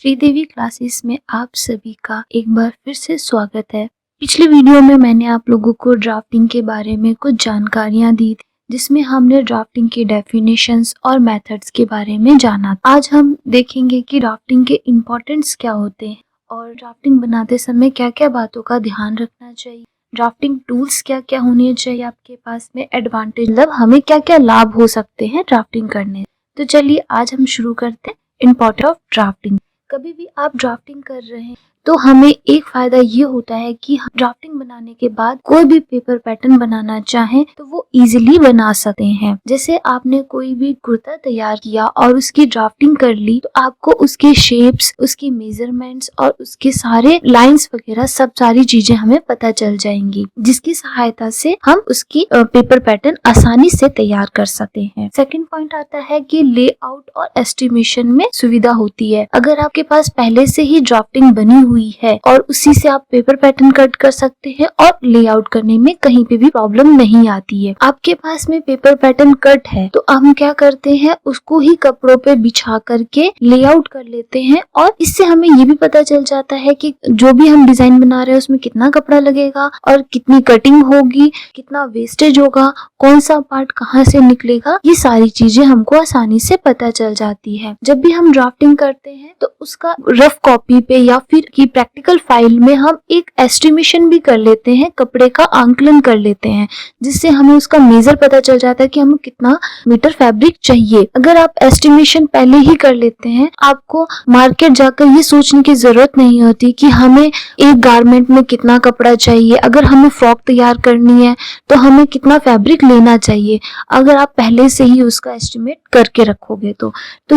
Sridevi classes में आप सभी का एक बार फिर से स्वागत है। पिछले वीडियो में मैंने आप लोगों को ड्राफ्टिंग के बारे में कुछ जानकारियां दी थी, जिसमें हमने ड्राफ्टिंग के डेफिनेशंस और मेथड्स के बारे में जाना। आज हम देखेंगे कि ड्राफ्टिंग के इम्पोर्टेंस क्या होते हैं और ड्राफ्टिंग बनाते समय क्या क्या बातों का ध्यान रखना चाहिए, ड्राफ्टिंग टूल्स क्या क्या होने चाहिए आपके पास में, एडवांटेज मतलब हमें क्या क्या लाभ हो सकते हैं ड्राफ्टिंग करने। तो चलिए आज हम शुरू करते हैं। Importance of drafting. कभी भी आप ड्राफ्टिंग कर रहे हैं तो हमें एक फायदा ये होता है कि हम ड्राफ्टिंग बनाने के बाद कोई भी पेपर पैटर्न बनाना चाहें तो वो इजीली बना सकते हैं। जैसे आपने कोई भी कुर्ता तैयार किया और उसकी ड्राफ्टिंग कर ली तो आपको उसके शेप्स, उसकी मेजरमेंट्स और उसके सारे लाइंस वगैरह सब सारी चीजें हमें पता चल जाएंगी, जिसकी सहायता से हम उसकी पेपर पैटर्न आसानी से तैयार कर सकते हैं। सेकंड पॉइंट आता है कि लेआउट और एस्टिमेशन में सुविधा होती है। अगर आपके पास पहले से ही ड्राफ्टिंग बनी हुई है और उसी से आप पेपर पैटर्न कट कर सकते हैं और लेआउट करने में कहीं पे भी प्रॉब्लम नहीं आती है। आपके पास में पेपर पैटर्न कट है तो हम क्या करते हैं, उसको ही कपड़ों पे बिछा करके लेआउट कर लेते हैं और इससे हमें ये भी पता चल जाता है कि जो भी हम डिजाइन बना रहे हैं उसमें कितना कपड़ा लगेगा और कितनी कटिंग होगी, कितना वेस्टेज होगा, कौन सा पार्ट कहाँ से निकलेगा, ये सारी चीजें हमको आसानी से पता चल जाती है। जब भी हम ड्राफ्टिंग करते हैं तो उसका रफ कॉपी पे या फिर की प्रैक्टिकल फाइल में हम एक एस्टिमेशन भी कर लेते हैं, कपड़े का आंकलन कर लेते हैं, जिससे हमें उसका मेजर पता चल जाता है कि हमें कितना मीटर फैब्रिक चाहिए। अगर आप एस्टिमेशन पहले ही कर लेते हैं, आपको मार्केट जाकर ये सोचने की जरूरत नहीं होती कि हमें एक गारमेंट में कितना कपड़ा चाहिए, अगर हमें फ्रॉक तैयार करनी है तो हमें कितना फैब्रिक लेना चाहिए। अगर आप पहले से ही उसका एस्टिमेट करके रखोगे तो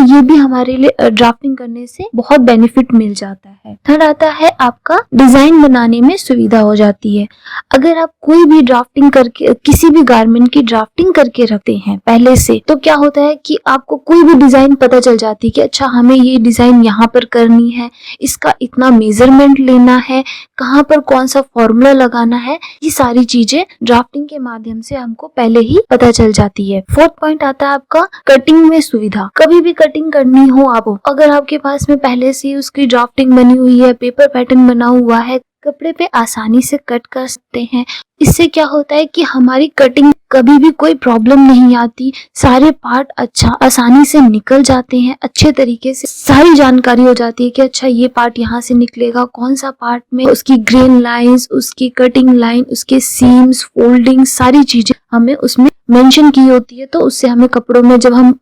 ये भी हमारे लिए ड्राफ्टिंग करने से बहुत बेनिफिट मिल जाता है। थर्ड आता है आपका डिजाइन बनाने में सुविधा हो जाती है। अगर आप कोई भी ड्राफ्टिंग करके किसी भी गारमेंट की ड्राफ्टिंग करके रखते हैं पहले से, तो क्या होता है कि आपको कोई भी डिजाइन पता चल जाती है कि अच्छा हमें ये डिजाइन यहाँ पर करनी है, इसका इतना मेजरमेंट लेना है, कहाँ पर कौन सा फॉर्मूला लगाना है, ये सारी चीजें ड्राफ्टिंग के माध्यम से हमको पहले ही पता चल जाती है। फोर्थ पॉइंट आता है आपका कटिंग में सुविधा। कभी भी कटिंग करनी हो आपको, अगर आपके पास में पहले से उसकी ड्राफ्टिंग बनी हुई है, पेपर पैटर्न बना हुआ है, कपड़े पे आसानी से कट कर सकते हैं। इससे क्या होता है कि हमारी कटिंग कभी भी कोई प्रॉब्लम नहीं आती, सारे पार्ट अच्छा आसानी से निकल जाते हैं, अच्छे तरीके से सारी जानकारी हो जाती है कि अच्छा ये पार्ट यहाँ से निकलेगा, कौन सा पार्ट में उसकी ग्रेन लाइंस, उसकी कटिंग लाइन, उसके सीम्स, फोल्डिंग, सारी चीजें हमें उसमें मेंशन की होती है। तो उससे हमें कपड़ों में जब हम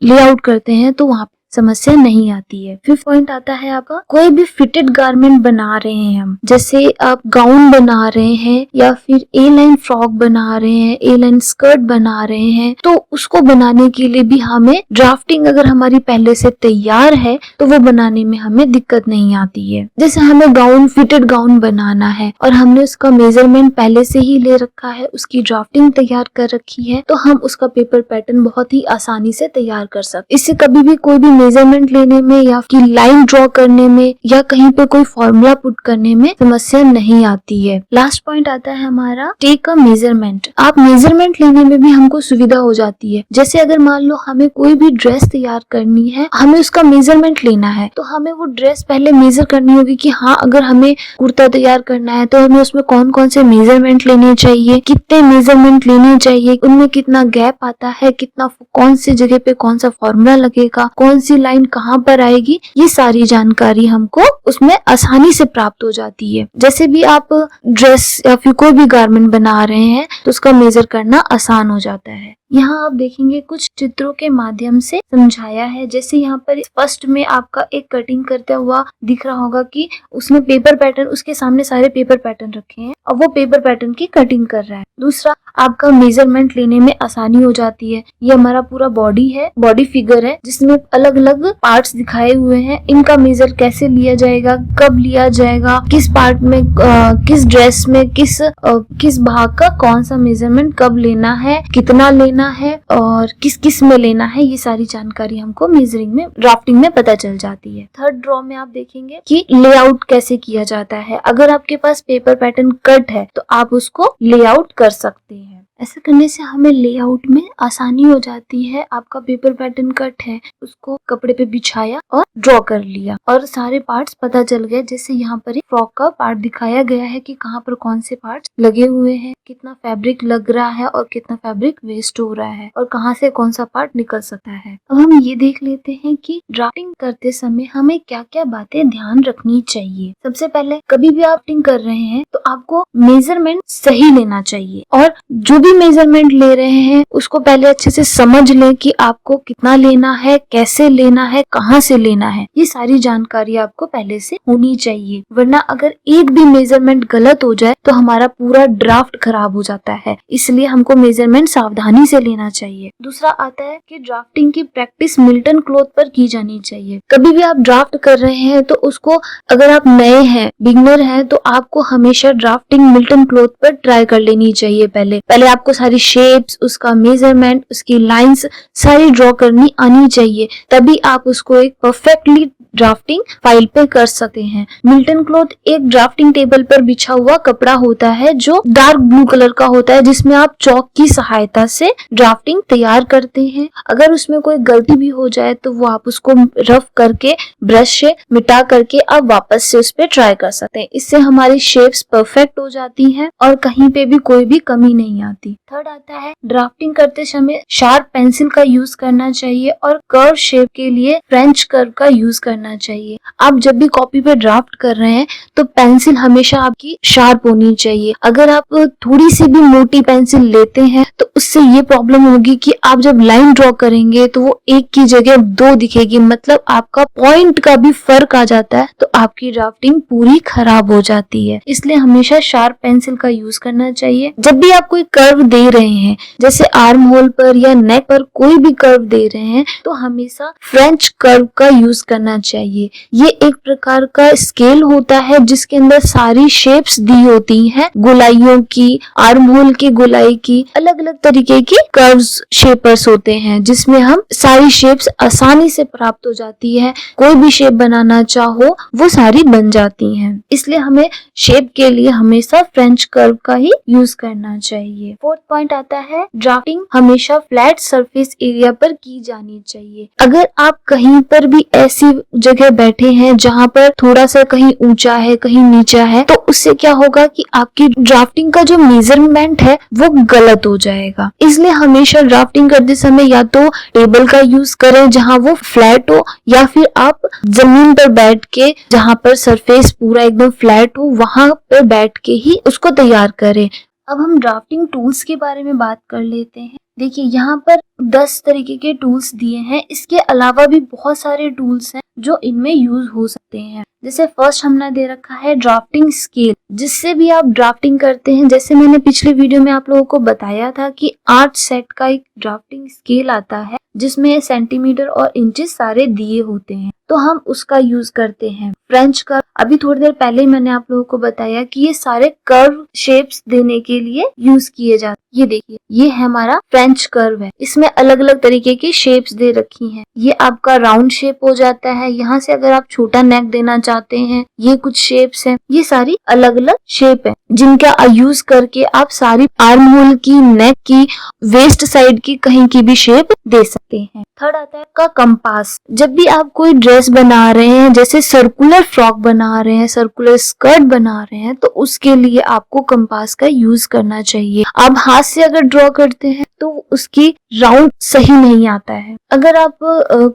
लेआउट करते हैं तो वहाँ समस्या नहीं आती है। फिफ्थ पॉइंट आता है आपका कोई भी फिटेड गारमेंट बना रहे हैं हम, जैसे आप गाउन बना रहे हैं या फिर ए लाइन फ्रॉक बना रहे हैं, ए लाइन स्कर्ट बना रहे हैं, तो उसको बनाने के लिए भी हमें ड्राफ्टिंग अगर हमारी पहले से तैयार है तो वो बनाने में हमें दिक्कत नहीं आती है। जैसे हमें गाउन, फिटेड गाउन बनाना है और हमने उसका मेजरमेंट पहले से ही ले रखा है, उसकी ड्राफ्टिंग तैयार कर रखी है, तो हम उसका पेपर पैटर्न बहुत ही आसानी से तैयार कर सकते। इससे कभी भी कोई भी मेजरमेंट लेने में या कि लाइन ड्रॉ करने में या कहीं पे कोई फॉर्मूला पुट करने में समस्या नहीं आती है। लास्ट पॉइंट आता है हमारा टेक अ मेजरमेंट। आप मेजरमेंट लेने में भी हमको सुविधा हो जाती है। जैसे अगर मान लो हमें कोई भी ड्रेस तैयार करनी है, हमें उसका मेजरमेंट लेना है, तो हमें वो ड्रेस पहले मेजर करनी होगी कि हाँ अगर हमें कुर्ता तैयार करना है तो हमें उसमें कौन कौन से मेजरमेंट लेने चाहिए, कितने मेजरमेंट लेने चाहिए, उनमें कितना गैप आता है, कितना कौन सी जगह पे कौन सा फॉर्मूला लगेगा, कौन सी लाइन कहाँ पर आएगी, ये सारी जानकारी हमको उसमें आसानी से प्राप्त हो जाती है। जैसे भी आप ड्रेस या फिर कोई भी गारमेंट बना रहे हैं तो उसका मेजर करना आसान हो जाता है। यहाँ आप देखेंगे कुछ चित्रों के माध्यम से समझाया है। जैसे यहाँ पर फर्स्ट में आपका एक कटिंग करता हुआ दिख रहा होगा कि उसने पेपर पैटर्न, उसके सामने सारे पेपर पैटर्न रखे हैं और वो पेपर पैटर्न की कटिंग कर रहा है। दूसरा आपका मेजरमेंट लेने में आसानी हो जाती है। ये हमारा पूरा बॉडी है, बॉडी फिगर है, जिसमें अलग अलग पार्ट्स दिखाए हुए हैं। इनका मेजर कैसे लिया जाएगा, कब लिया जाएगा, किस पार्ट में किस ड्रेस में किस भाग का कौन सा मेजरमेंट कब लेना है, कितना लेना है और किस किस में लेना है, ये सारी जानकारी हमको मेजरिंग में, ड्राफ्टिंग में पता चल जाती है। थर्ड ड्रॉ में आप देखेंगे कि लेआउट कैसे किया जाता है। अगर आपके पास पेपर पैटर्न कट है तो आप उसको लेआउट कर सकते हैं। ऐसा करने से हमें लेआउट में आसानी हो जाती है। आपका पेपर पैटर्न कट है, उसको कपड़े पे बिछाया और ड्रॉ कर लिया और सारे पार्ट्स पता चल गए। जैसे यहाँ पर एक फ्रॉक का पार्ट दिखाया गया है कि कहाँ पर कौन से पार्ट्स लगे हुए हैं, कितना फैब्रिक लग रहा है और कितना फैब्रिक वेस्ट हो रहा है और कहाँ से कौन सा पार्ट निकल सकता है। अब हम ये देख लेते हैं कि ड्राफ्टिंग करते समय हमें क्या क्या बातें ध्यान रखनी चाहिए। सबसे पहले, कभी भी आप ड्राफ्टिंग कर रहे हैं तो आपको मेजरमेंट सही लेना चाहिए और जो भी मेजरमेंट ले रहे हैं उसको पहले अच्छे से समझ लें कि आपको कितना लेना है, कैसे लेना है, कहाँ से लेना है। ये सारी जानकारी आपको पहले से होनी चाहिए, वरना अगर एक भी मेजरमेंट गलत हो जाए तो हमारा पूरा ड्राफ्ट खराब हो जाता है। इसलिए हमको मेजरमेंट सावधानी से लेना चाहिए। दूसरा आता है कि ड्राफ्टिंग की प्रैक्टिस मिल्टन क्लॉथ पर की जानी चाहिए। कभी भी आप ड्राफ्ट कर रहे हैं तो उसको, अगर आप नए हैं, बिगनर हैं, तो आपको हमेशा ड्राफ्टिंग मिल्टन क्लॉथ पर ट्राई कर लेनी चाहिए। पहले आपको सारी शेप्स, उसका मेजरमेंट, उसकी लाइंस सारी ड्रॉ करनी आनी चाहिए, तभी आप उसको एक परफेक्टली ड्राफ्टिंग फाइल पे कर सकते हैं। मिल्टन क्लॉथ एक ड्राफ्टिंग टेबल पर बिछा हुआ कपड़ा होता है जो डार्क ब्लू कलर का होता है, जिसमें आप चौक की सहायता से ड्राफ्टिंग तैयार करते हैं। अगर उसमें कोई गलती भी हो जाए तो वो आप उसको रफ करके ब्रश से मिटा करके आप वापस से उस पर ट्राई कर सकते हैं। इससे हमारी शेप्स परफेक्ट हो जाती हैं और कहीं पे भी कोई भी कमी नहीं आती। थर्ड आता है, ड्राफ्टिंग करते समय शार्प पेंसिल का यूज करना चाहिए और कर्व शेप के लिए फ्रेंच कर्व का यूज करना चाहिए। आप जब भी कॉपी पे ड्राफ्ट कर रहे हैं तो पेंसिल हमेशा आपकी शार्प होनी चाहिए। अगर आप थोड़ी सी भी मोटी पेंसिल लेते हैं तो उससे ये प्रॉब्लम होगी कि आप जब लाइन ड्रॉ करेंगे तो वो एक की जगह दो दिखेगी, मतलब आपका पॉइंट का भी फर्क आ जाता है, तो आपकी ड्राफ्टिंग पूरी खराब हो जाती है। इसलिए हमेशा शार्प पेंसिल का यूज करना चाहिए। जब भी आप कोई कर्व दे रहे हैं, जैसे आर्म होल पर या नेक पर कोई भी कर्व दे रहे हैं, तो हमेशा फ्रेंच कर्व का यूज करना चाहिए। ये एक प्रकार का स्केल होता है जिसके अंदर सारी शेप्स दी होती हैं, गोलाइयों की, आर्म होल की गोलाई की, अलग अलग तरीके की कर्व्स शेपर्स होते हैं, जिसमें हम सारी शेप्स आसानी से प्राप्त हो जाती है। कोई भी शेप बनाना चाहो वो सारी बन जाती हैं। इसलिए हमें शेप के लिए हमेशा फ्रेंच कर्व का ही यूज करना चाहिए। फोर्थ पॉइंट आता है, ड्राफ्टिंग हमेशा फ्लैट सरफेस एरिया पर की जानी चाहिए। अगर आप कहीं पर भी ऐसी जगह बैठे हैं जहाँ पर थोड़ा सा कहीं ऊंचा है, कहीं नीचा है, तो उससे क्या होगा कि आपकी ड्राफ्टिंग का जो मेजरमेंट है वो गलत हो जाएगा। इसलिए हमेशा ड्राफ्टिंग करते समय या तो टेबल का यूज करें जहाँ वो फ्लैट हो, या फिर आप जमीन पर बैठ के, जहाँ पर सरफेस पूरा एकदम फ्लैट हो, वहां पर बैठ के ही उसको तैयार करें। अब हम ड्राफ्टिंग टूल्स के बारे में बात कर लेते हैं। देखिए, यहाँ पर 10 तरीके के टूल्स दिए हैं। इसके अलावा भी बहुत सारे टूल्स हैं जो इनमें यूज हो सकते हैं। जैसे फर्स्ट हमने दे रखा है ड्राफ्टिंग स्केल, जिससे भी आप ड्राफ्टिंग करते हैं। जैसे मैंने पिछले वीडियो में आप लोगों को बताया था कि 8 सेट का एक ड्राफ्टिंग स्केल आता है जिसमें सेंटीमीटर और इंचेस सारे दिए होते हैं, तो हम उसका यूज करते हैं। फ्रेंच कर्व, अभी थोड़ी देर पहले मैंने आप लोगों को बताया कि ये सारे कर्व शेप्स देने के लिए यूज किए जाते हैं। ये देखिए, ये है हमारा फ्रेंच कर्व है। इसमें अलग अलग तरीके की शेप्स दे रखी हैं। ये आपका राउंड शेप हो जाता है। यहाँ से अगर आप छोटा नेक देना चाहते हैं, ये कुछ शेप्स हैं। ये सारी अलग अलग शेप है जिनका यूज करके आप सारी आर्म होल की, नेक की, वेस्ट साइड की, कहीं की भी शेप दे सकते हैं। थर्ड आता है का कंपास। जब भी आप कोई ड्रेस बना रहे हैं, जैसे सर्कुलर फ्रॉक बना रहे हैं, सर्कुलर स्कर्ट बना रहे हैं, तो उसके लिए आपको कंपास का यूज करना चाहिए। आप हाथ से अगर ड्रॉ करते हैं तो उसकी राउंड सही नहीं आता है। अगर आप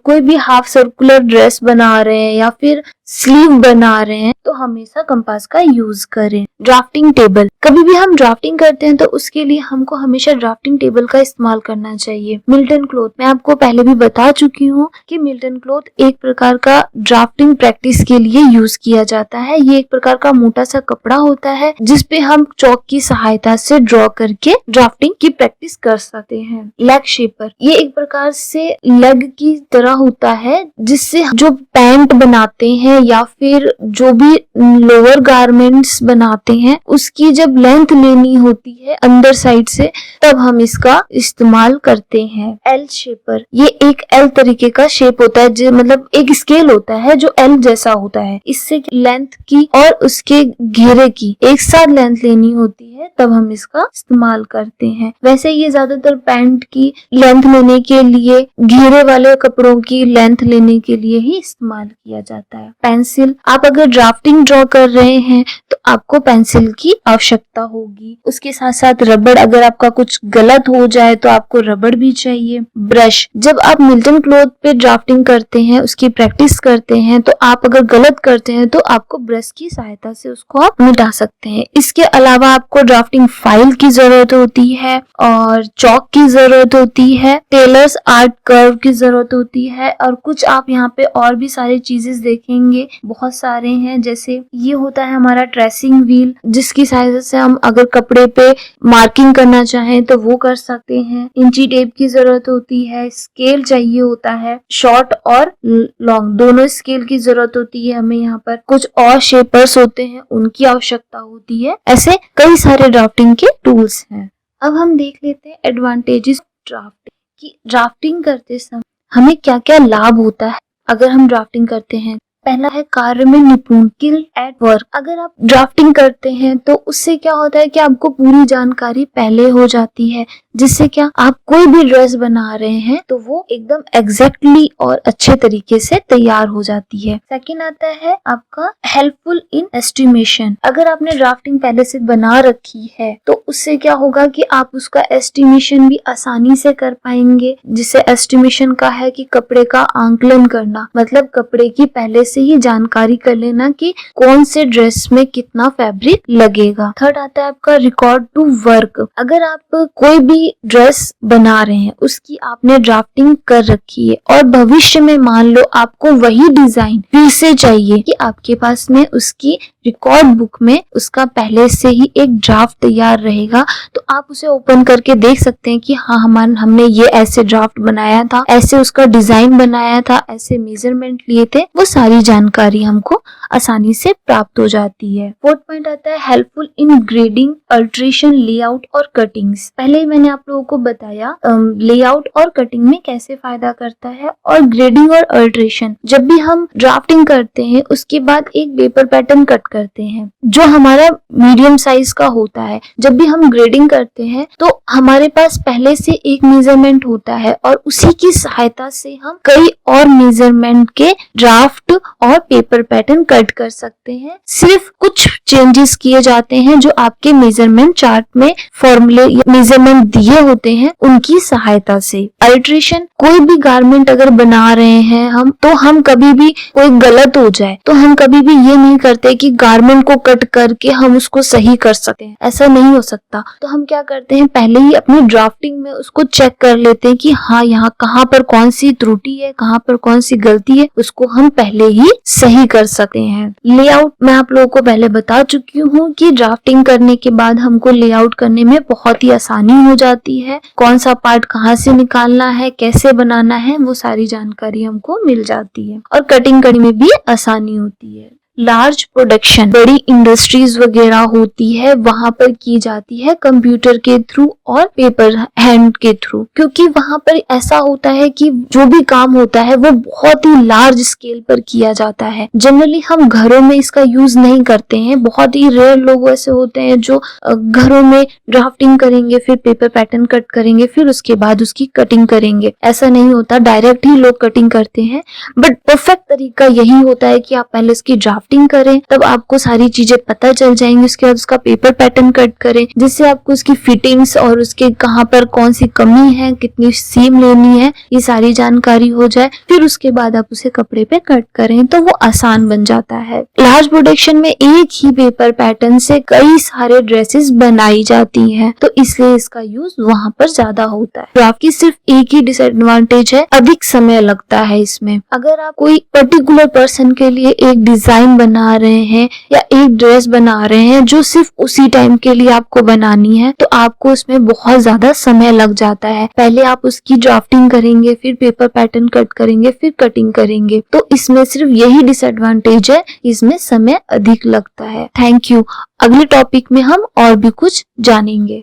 कोई भी हाफ सर्कुलर ड्रेस बना रहे हैं या फिर स्लीव बना रहे हैं, तो हमेशा कंपास का यूज करें। ड्राफ्टिंग टेबल, कभी भी हम ड्राफ्टिंग करते हैं तो उसके लिए हमको हमेशा ड्राफ्टिंग टेबल का इस्तेमाल करना चाहिए। मिल्टन क्लॉथ, मैं आपको पहले भी बता चुकी हूँ कि मिल्टन क्लॉथ एक प्रकार का ड्राफ्टिंग प्रैक्टिस के लिए यूज किया जाता है। ये एक प्रकार का मोटा सा कपड़ा होता है जिसपे हम चौक की सहायता से ड्रॉ करके ड्राफ्टिंग की प्रैक्टिस कर सकते हैं। लेग शेपर, ये एक प्रकार से लेग की तरह होता है जिससे जो पैंट बनाते हैं या फिर जो भी लोअर गारमेंट्स बनाते हैं, उसकी जब जब लेंथ लेनी होती है अंदर साइड से तब हम इसका इस्तेमाल करते हैं। एल शेपर, ये एक एल तरीके का शेप होता है, जो मतलब एक स्केल होता है जो एल जैसा होता है। इससे लेंथ की और उसके घेरे की एक साथ लेंथ लेनी होती है तब हम इसका इस्तेमाल करते हैं। वैसे ये ज्यादातर पैंट की लेंथ लेने के लिए, घेरे वाले कपड़ों की लेंथ लेने के लिए ही इस्तेमाल किया जाता है। पेंसिल, आप अगर ड्राफ्टिंग ड्रॉ कर रहे हैं तो आपको पेंसिल की आवश्यकता होगी। उसके साथ साथ रबड़, अगर आपका कुछ गलत हो जाए तो आपको रबड़ भी चाहिए। ब्रश, जब आप मिल्टन क्लॉथ पे ड्राफ्टिंग करते हैं, उसकी प्रैक्टिस करते हैं, तो आप अगर गलत करते हैं तो आपको ब्रश की सहायता से उसको आप मिटा सकते हैं। इसके अलावा आपको ड्राफ्टिंग फाइल की जरूरत होती है और चौक की जरूरत होती है, टेलर्स आर्ट कर्व की जरूरत होती है और कुछ आप यहाँ पे और भी सारे चीजेस देखेंगे, बहुत सारे हैं। जैसे ये होता है हमारा ट्रेसिंग व्हील, जिसकी सहायता से हम अगर कपड़े पे मार्किंग करना चाहें तो वो कर सकते हैं। इंची टेप की जरूरत होती है, स्केल चाहिए होता है, शॉर्ट और लॉन्ग दोनों स्केल की जरूरत होती है हमें। यहाँ पर कुछ और शेपर्स होते हैं, उनकी आवश्यकता होती है। ऐसे कई सारे ड्राफ्टिंग के टूल्स हैं। अब हम देख लेते हैं एडवांटेजेस ड्राफ्टिंग की। ड्राफ्टिंग करते समय हमें क्या क्या लाभ होता है अगर हम ड्राफ्टिंग करते हैं। पहला है कार्य में निपुण, स्किल एट वर्क। अगर आप ड्राफ्टिंग करते हैं तो उससे क्या होता है कि आपको पूरी जानकारी पहले हो जाती है, जिससे क्या आप कोई भी ड्रेस बना रहे हैं तो वो एकदम एग्जैक्टली और अच्छे तरीके से तैयार हो जाती है। सेकंड आता है आपका हेल्पफुल इन एस्टिमेशन। अगर आपने ड्राफ्टिंग पहले से बना रखी है तो उससे क्या होगा कि आप उसका एस्टिमेशन भी आसानी से कर पाएंगे। जिसे एस्टिमेशन का है कि कपड़े का आंकलन करना, मतलब कपड़े की पहले से ही जानकारी कर लेना कि कौन से ड्रेस में कितना फैब्रिक लगेगा। थर्ड आता है आपका रिकॉर्ड टू वर्क। अगर आप कोई भी ड्रेस बना रहे हैं, उसकी आपने ड्राफ्टिंग कर रखी है और भविष्य में मान लो आपको वही डिजाइन फिर से चाहिए, कि आपके पास में उसकी रिकॉर्ड बुक में उसका पहले से ही एक ड्राफ्ट तैयार रहेगा, तो आप उसे ओपन करके देख सकते हैं कि हाँ हमने ये ऐसे ड्राफ्ट बनाया था, ऐसे उसका डिजाइन बनाया था, ऐसे मेजरमेंट लिए थे। वो सारी जानकारी हमको आसानी से प्राप्त हो जाती है। फोर्थ पॉइंट आता है helpful in grading, alteration, layout और कटिंग्स। पहले ही मैंने आप लोगों को बताया लेआउट और कटिंग में कैसे फायदा करता है। और ग्रेडिंग और अल्ट्रेशन, जब भी हम ड्राफ्टिंग करते हैं उसके बाद एक पेपर पैटर्न कट करते हैं जो हमारा मीडियम साइज का होता है। जब भी हम ग्रेडिंग करते हैं तो हमारे पास पहले से एक मेजरमेंट होता है और उसी की सहायता से हम कई और मेजरमेंट के ड्राफ्ट और पेपर पैटर्न कट कर सकते हैं। सिर्फ कुछ चेंजेस किए जाते हैं जो आपके मेजरमेंट चार्ट में फॉर्मूले मेजरमेंट दिए होते हैं उनकी सहायता से। अल्ट्रेशन, कोई भी गारमेंट अगर बना रहे हैं हम, तो हम कभी भी कोई गलत हो जाए तो हम कभी भी ये नहीं करते कि गारमेंट को कट करके हम उसको सही कर सकते हैं, ऐसा नहीं हो सकता। तो हम क्या करते हैं, पहले ही अपनी ड्राफ्टिंग में उसको चेक कर लेते हैं कि हाँ यहाँ कहाँ पर कौन सी त्रुटि है, कहाँ पर कौन सी गलती है, उसको हम पहले ही सही कर सकते हैं। लेआउट, मैं आप लोगों को पहले बता चुकी हूँ कि ड्राफ्टिंग करने के बाद हमको लेआउट करने में बहुत ही आसानी हो जाती है। कौन सा पार्ट कहाँ से निकालना है, कैसे बनाना है, वो सारी जानकारी हमको मिल जाती है। और कटिंग करने में भी आसानी होती है। लार्ज प्रोडक्शन, बड़ी इंडस्ट्रीज वगैरह होती है, वहां पर की जाती है कंप्यूटर के थ्रू और पेपर हैंड के थ्रू, क्योंकि वहां पर ऐसा होता है कि जो भी काम होता है वो बहुत ही लार्ज स्केल पर किया जाता है। जनरली हम घरों में इसका यूज नहीं करते हैं, बहुत ही रेयर लोग ऐसे होते हैं जो घरों में ड्राफ्टिंग करेंगे, फिर पेपर पैटर्न कट करेंगे, फिर उसके बाद उसकी कटिंग करेंगे। ऐसा नहीं होता, डायरेक्ट ही लोग कटिंग करते हैं। बट परफेक्ट तरीका यही होता है कि आप पहले इसकी ड्राफ्टिंग करें, तब आपको सारी चीजें पता चल जाएंगी। उसके बाद उसका पेपर पैटर्न कट करें, जिससे आपको उसकी फिटिंग्स और उसके कहाँ पर कौन सी कमी है, कितनी सीम लेनी है, ये सारी जानकारी हो जाए। फिर उसके बाद आप उसे कपड़े पे कट करें तो वो आसान बन जाता है। लार्ज प्रोडक्शन में एक ही पेपर पैटर्न से कई सारे ड्रेसेस बनाई जाती हैं, तो इसलिए इसका यूज वहां पर ज्यादा होता है। ड्राफ्ट की सिर्फ एक ही डिसएडवांटेज है, अधिक समय लगता है इसमें। अगर आप कोई पर्टिकुलर पर्सन के लिए एक डिजाइन बना रहे हैं या एक ड्रेस बना रहे हैं जो सिर्फ उसी टाइम के लिए आपको बनानी है, तो आपको उसमें बहुत ज्यादा समय लग जाता है। पहले आप उसकी ड्राफ्टिंग करेंगे, फिर पेपर पैटर्न कट करेंगे, फिर कटिंग करेंगे, तो इसमें सिर्फ यही डिसएडवांटेज है, इसमें समय अधिक लगता है। Thank you. अगले टॉपिक में हम और भी कुछ जानेंगे।